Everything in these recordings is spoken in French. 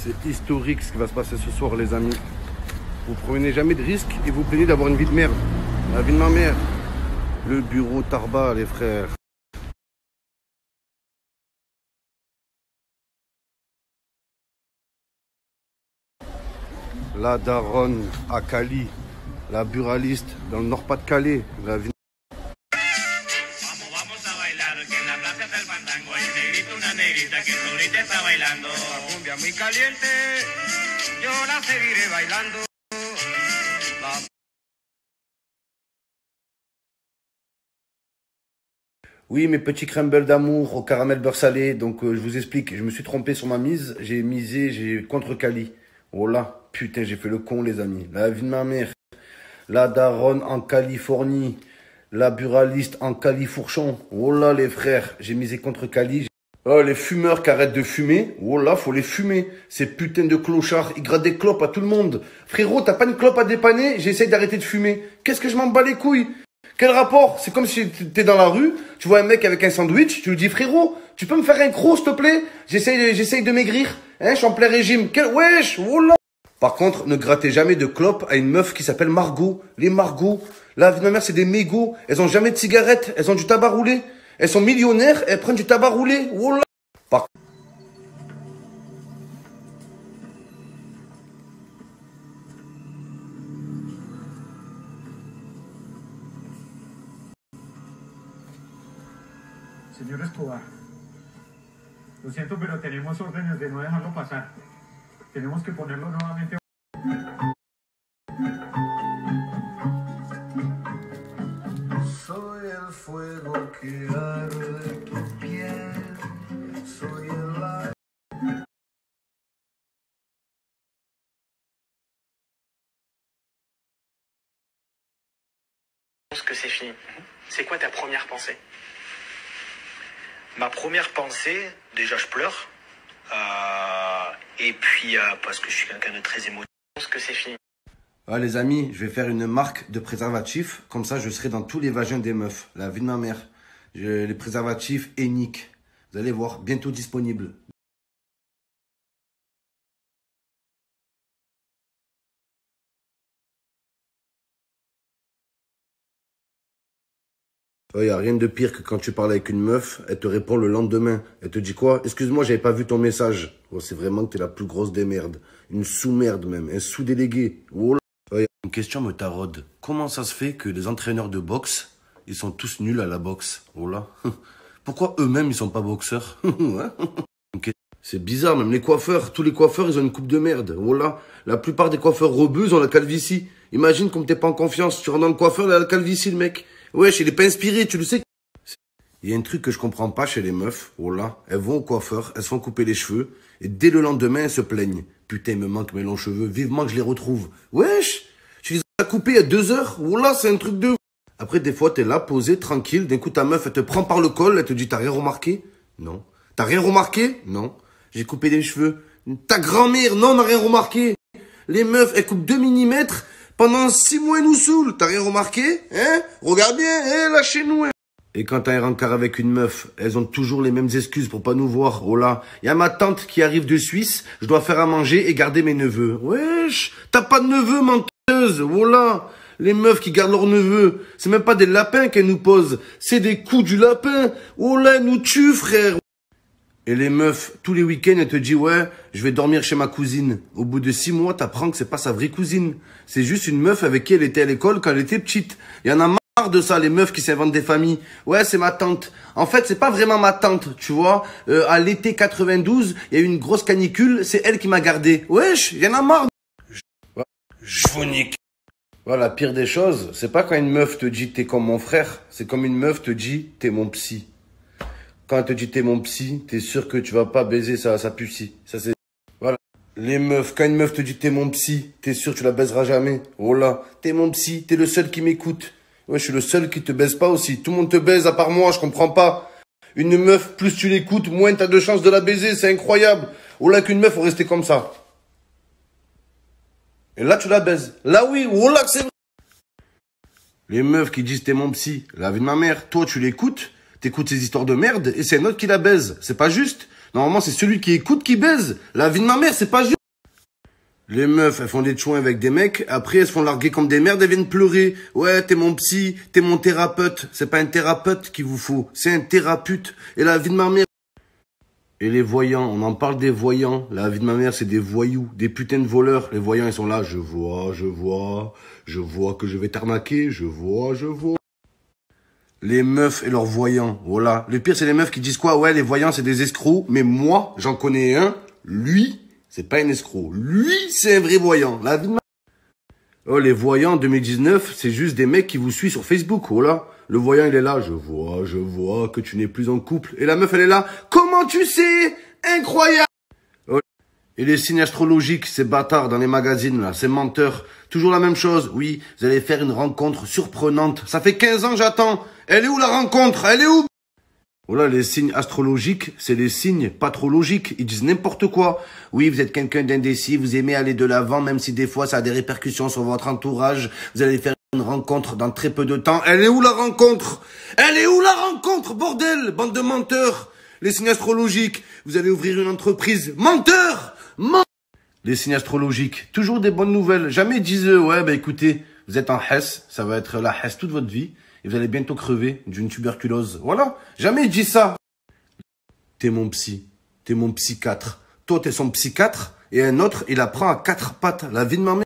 C'est historique ce qui va se passer ce soir, les amis. Vous prenez jamais de risques et vous plaignez d'avoir une vie de merde. La vie de ma mère. Le bureau Tarba, les frères. La daronne à Cali. La buraliste dans le Nord-Pas-de-Calais. La vie... Oui, mes petits crumbles d'amour au caramel beurre salé. Donc, je vous explique. Je me suis trompé sur ma mise. J'ai contre Cali. Oh là, putain, j'ai fait le con, les amis. La vie de ma mère. La daronne en Californie. La buraliste en Califourchon. Oh là, les frères. J'ai misé contre Cali. Oh, les fumeurs qui arrêtent de fumer. Oh là, faut les fumer. Ces putains de clochards, ils grattent des clopes à tout le monde. Frérot, t'as pas une clope à dépanner? J'essaye d'arrêter de fumer. Qu'est-ce que je m'en bats les couilles? Quel rapport? C'est comme si t'es dans la rue, tu vois un mec avec un sandwich, tu lui dis frérot, tu peux me faire un croc s'il te plaît? J'essaye de maigrir. Hein, je suis en plein régime. Wesh, oh là. Par contre, ne grattez jamais de clope à une meuf qui s'appelle Margot. Les Margot, la vie de ma mère, c'est des mégots. Elles ont jamais de cigarettes, elles ont du tabac roulé. Elles sont millionnaires, elles prennent du tabac roulé. Oh là. Par... Señor Escobar, lo siento, pero tenemos órdenes de no dejarlo pasar. Tenemos que ponerlo nuevamente. Soy el fuego que arde tu piel, soy el aire. Je pense que c'est fini. C'est quoi ta première pensée? Ma première pensée, déjà je pleure. Et puis parce que je suis quelqu'un de très émotif. Je pense que c'est fini. Ah, les amis, je vais faire une marque de préservatifs. Comme ça, je serai dans tous les vagins des meufs. La vie de ma mère. Les préservatifs Enic. Vous allez voir, bientôt disponible. Il n'y a rien de pire que quand tu parles avec une meuf, elle te répond le lendemain. Elle te dit quoi? Excuse-moi, j'avais pas vu ton message. Oh, c'est vraiment que t'es la plus grosse des merdes. Une sous-merde même, un sous-délégué. Oh là. Une question me taraude. Comment ça se fait que les entraîneurs de boxe, ils sont tous nuls à la boxe? Oh là. Pourquoi eux-mêmes, ils sont pas boxeurs? C'est bizarre, même les coiffeurs. Tous les coiffeurs, ils ont une coupe de merde. Oh là. La plupart des coiffeurs rebeux, ils ont la calvitie. Imagine comme t'es pas en confiance. Tu rentres dans le coiffeur, il a la calvitie, le mec. Wesh, il est pas inspiré, tu le sais. Il y a un truc que je comprends pas chez les meufs. Oh là, elles vont au coiffeur, elles se font couper les cheveux, et dès le lendemain, elles se plaignent. Putain, il me manque mes longs cheveux, vivement que je les retrouve. Wesh, tu les as coupés il y a 2 heures. Oh là, c'est un truc de... Après, des fois, t'es là, posé, tranquille. D'un coup, ta meuf, elle te prend par le col, elle te dit, t'as rien remarqué? Non. T'as rien remarqué? Non. J'ai coupé les cheveux. Ta grand-mère? Non, on n'a rien remarqué. Les meufs, elles coupent 2 mm. Pendant 6 mois, elle nous saoule. T'as rien remarqué? Hein? Regarde bien, hein, lâchez-nous. Hein. Et quand t'as un rencard avec une meuf, elles ont toujours les mêmes excuses pour pas nous voir. Oh là, y a ma tante qui arrive de Suisse, je dois faire à manger et garder mes neveux. Wesh, t'as pas de neveux, menteuse. Oh là, les meufs qui gardent leurs neveux, c'est même pas des lapins qu'elles nous posent, c'est des coups du lapin. Oh là, elles nous tuent, frère. Et les meufs, tous les week-ends, elles te disent, ouais, je vais dormir chez ma cousine. Au bout de 6 mois, t'apprends que c'est pas sa vraie cousine. C'est juste une meuf avec qui elle était à l'école quand elle était petite. Il y en a marre de ça, les meufs qui s'inventent des familles. Ouais, c'est ma tante. En fait, c'est pas vraiment ma tante, tu vois. À l'été 92, il y a eu une grosse canicule, c'est elle qui m'a gardé. Wesh, il y en a marre. Je vous nique. Voilà, la pire des choses, c'est pas quand une meuf te dit t'es comme mon frère, c'est comme une meuf te dit t'es mon psy. Quand elle te dit t'es mon psy, t'es sûr que tu vas pas baiser sa pucie. Ça c'est... Voilà. Les meufs, quand une meuf te dit t'es mon psy, t'es sûr que tu la baiseras jamais. Oh là, t'es mon psy, t'es le seul qui m'écoute. Ouais, je suis le seul qui te baise pas aussi. Tout le monde te baise à part moi, je comprends pas. Une meuf, plus tu l'écoutes, moins t'as de chances de la baiser, c'est incroyable. Oh là, qu'une meuf, faut rester comme ça. Et là, tu la baises. Là, oui, oh là, c'est vrai. Les meufs qui disent t'es mon psy, la vie de ma mère, toi, tu l'écoutes. T'écoutes ces histoires de merde et c'est un autre qui la baise. C'est pas juste. Normalement, c'est celui qui écoute qui baise. La vie de ma mère, c'est pas juste. Les meufs, elles font des chouins avec des mecs. Après, elles se font larguer comme des merdes. Elles viennent pleurer. Ouais, t'es mon psy, t'es mon thérapeute. C'est pas un thérapeute qu'il vous faut. C'est un thérapeute. Et la vie de ma mère. Et les voyants, on en parle des voyants. La vie de ma mère, c'est des voyous, des putains de voleurs. Les voyants, ils sont là. Je vois que je vais t'arnaquer. Je vois. Les meufs et leurs voyants, voilà. Le pire, c'est les meufs qui disent quoi? Ouais, les voyants, c'est des escrocs. Mais moi, j'en connais un. Lui, c'est pas un escroc. Lui, c'est un vrai voyant. La vie de ma... Oh, les voyants en 2019, c'est juste des mecs qui vous suivent sur Facebook, voilà. Le voyant, il est là. Je vois que tu n'es plus en couple. Et la meuf, elle est là. Comment tu sais? Incroyable! Oh. Et les signes astrologiques, ces bâtards dans les magazines, là, ces menteurs. Toujours la même chose. Oui, vous allez faire une rencontre surprenante. Ça fait 15 ans que j'attends. Elle est où la rencontre? Elle est où? Voilà, les signes astrologiques, c'est les signes patrologiques. Ils disent n'importe quoi. Oui, vous êtes quelqu'un d'indécis, vous aimez aller de l'avant, même si des fois ça a des répercussions sur votre entourage. Vous allez faire une rencontre dans très peu de temps. Elle est où la rencontre? Elle est où la rencontre, bordel? Bande de menteurs. Les signes astrologiques, vous allez ouvrir une entreprise. Menteurs! Les signes astrologiques, toujours des bonnes nouvelles. Jamais ils disent, ouais, bah écoutez, vous êtes en Hesse, ça va être la Hesse toute votre vie. Et vous allez bientôt crever d'une tuberculose. Voilà. Jamais il dit ça. T'es mon psy. T'es mon psychiatre. Toi, t'es son psychiatre. Et un autre, il apprend à 4 pattes. La vie de ma mère.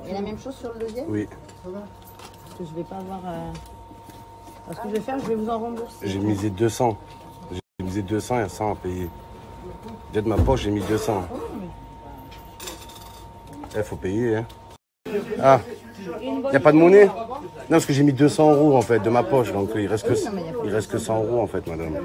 Et la même chose sur le deuxième? Oui. Parce que je vais pas avoir... Ce que je vais faire, je vais vous en rembourser. J'ai misé 200. J'ai misé 200 et 100 à payer. Déjà de ma poche, j'ai mis 200. Il faut payer, hein. Ah, il n'y a pas de monnaie? Non, parce que j'ai mis 200 € en fait de ma poche. Donc il reste que 100 € en fait, madame.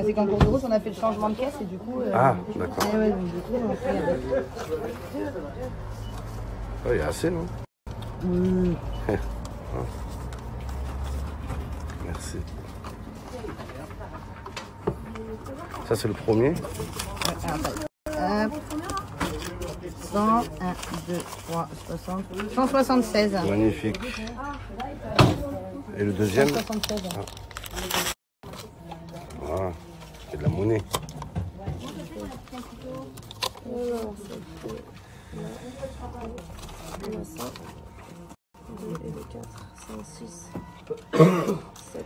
C'est qu'en cours de route, on a fait le changement de caisse et du coup... Ah, d'accord. Ouais, donc, du coup, on fait... Oh, il y a assez, non? Oui. Merci. Ça, c'est le premier. Hop. 100, 1, 2, 3, 60, 176. Magnifique. Et le deuxième? 176. Ah, c'est de la monnaie. Alors, ça fait 4, 5, 6, 7.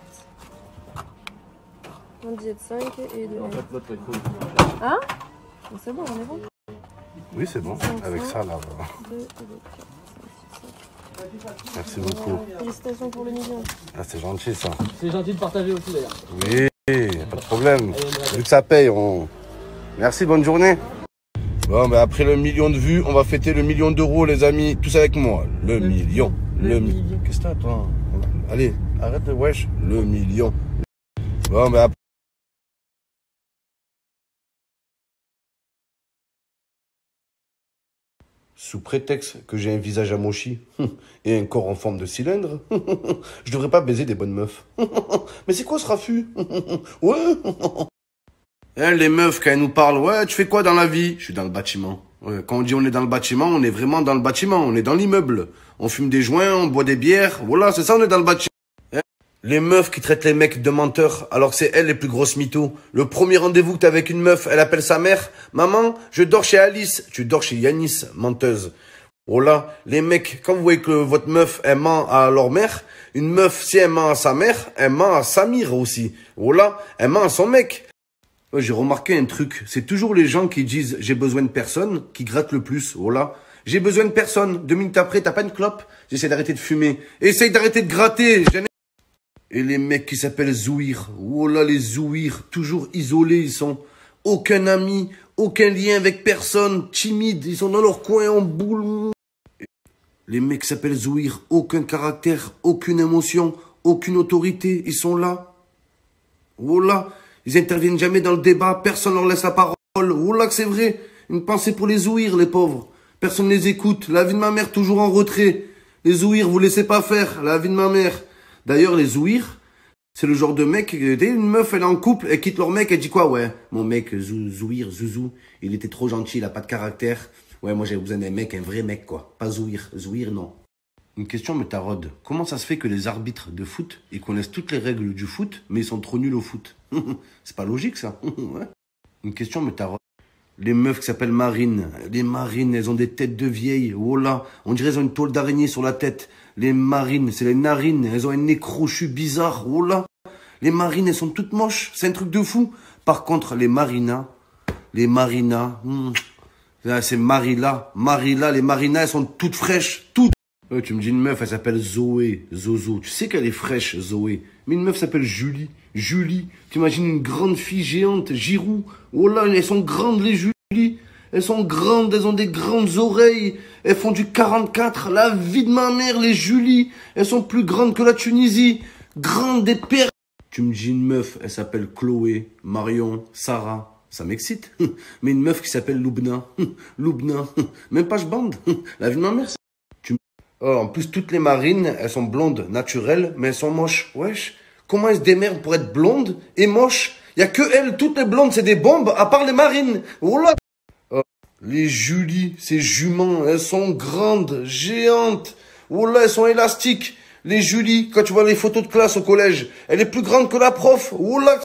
On disait 5 et 2. Hein? C'est bon, on est bon. Oui, c'est bon. Avec ça, là. 2 et 2, 4, 5, 6, 7. Merci beaucoup. Félicitations pour le million. Ah, c'est gentil, ça. C'est gentil de partager aussi, d'ailleurs. Oui, pas de problème. Vu que ça paye, on... Merci, bonne journée. Bon, ben après le million de vues, on va fêter le million d'euros, les amis. Tous avec moi. Le million. Le million. Qu'est-ce que t'as, toi? Allez, arrête de wesh. Le million. Bon, ben après... Sous prétexte que j'ai un visage amochi et un corps en forme de cylindre, je devrais pas baiser des bonnes meufs. Mais c'est quoi ce raffut? Ouais. Les meufs, quand elles nous parlent, ouais, tu fais quoi dans la vie? Je suis dans le bâtiment. Ouais, quand on dit on est dans le bâtiment, on est vraiment dans le bâtiment, on est dans l'immeuble. On fume des joints, on boit des bières, voilà, c'est ça, on est dans le bâtiment. Les meufs qui traitent les mecs de menteurs, alors que c'est elles les plus grosses mythos. Le premier rendez-vous que t'as avec une meuf, elle appelle sa mère. Maman, je dors chez Alice. Tu dors chez Yanis, menteuse. Voilà, les mecs, quand vous voyez que votre meuf, elle ment à leur mère, une meuf, si elle ment à sa mère, elle ment à Samir aussi. Voilà, elle ment à son mec. J'ai remarqué un truc, c'est toujours les gens qui disent « j'ai besoin de personne » qui grattent le plus, voilà. J'ai besoin de personne, 2 minutes après, t'as pas une clope? J'essaie d'arrêter de fumer. Essaye d'arrêter de gratter. Et les mecs qui s'appellent Zouir, oh là les Zouir, toujours isolés ils sont. Aucun ami, aucun lien avec personne, timides, ils sont dans leur coin en boule. Les mecs qui s'appellent Zouir, aucun caractère, aucune émotion, aucune autorité, ils sont là. Oh là. Ils interviennent jamais dans le débat, personne leur laisse la parole. Oh là que c'est vrai. Une pensée pour les Zouirs, les pauvres. Personne ne les écoute. La vie de ma mère toujours en retrait. Les Zouirs, vous laissez pas faire. La vie de ma mère. D'ailleurs, les Zouirs, C'est le genre de mec, dès une meuf, elle est en couple, elle quitte leur mec, elle dit quoi? Ouais, mon mec, Zouir, Zouzou, il était trop gentil, il a pas de caractère. Ouais, moi j'avais besoin d'un mec, un vrai mec, quoi. Pas Zouir. Zouir, non. Une question me taraude. Comment ça se fait que les arbitres de foot, ils connaissent toutes les règles du foot, mais ils sont trop nuls au foot? C'est pas logique, ça. Ouais. Une question me taraude. Les meufs qui s'appellent Marine. Les Marines, elles ont des têtes de vieilles. Oh là, on dirait qu'elles ont une toile d'araignée sur la tête. Les Marines, c'est les narines. Elles ont un nez crochu bizarre. Oh là. Les Marines, elles sont toutes moches. C'est un truc de fou. Par contre, les Marinas, c'est Marila. Les Marinas, elles sont toutes fraîches. Toutes. Tu me dis une meuf, elle s'appelle Zoé. Zozo. Tu sais qu'elle est fraîche, Zoé. Mais une meuf s'appelle Julie. Julie. T'imagines une grande fille géante, Giroud. Oh là, elles sont grandes, les Julie. Elles sont grandes, elles ont des grandes oreilles. Elles font du 44. La vie de ma mère, les Julie. Elles sont plus grandes que la Tunisie. Grandes des pères. Tu me dis une meuf, elle s'appelle Chloé, Marion, Sarah. Ça m'excite. Mais une meuf qui s'appelle Loubna. Loubna. Même pas je bande. La vie de ma mère, oh, en plus, toutes les marines, elles sont blondes, naturelles, mais elles sont moches. Wesh. Comment elles se démerdent pour être blondes et moches? Il y a que elles, toutes les blondes, c'est des bombes, à part les marines. Oh là. Oh. Les Julie, ces juments, elles sont grandes, géantes. Oh là, elles sont élastiques. Les Julie, quand tu vois les photos de classe au collège, elle est plus grande que la prof. Oh là.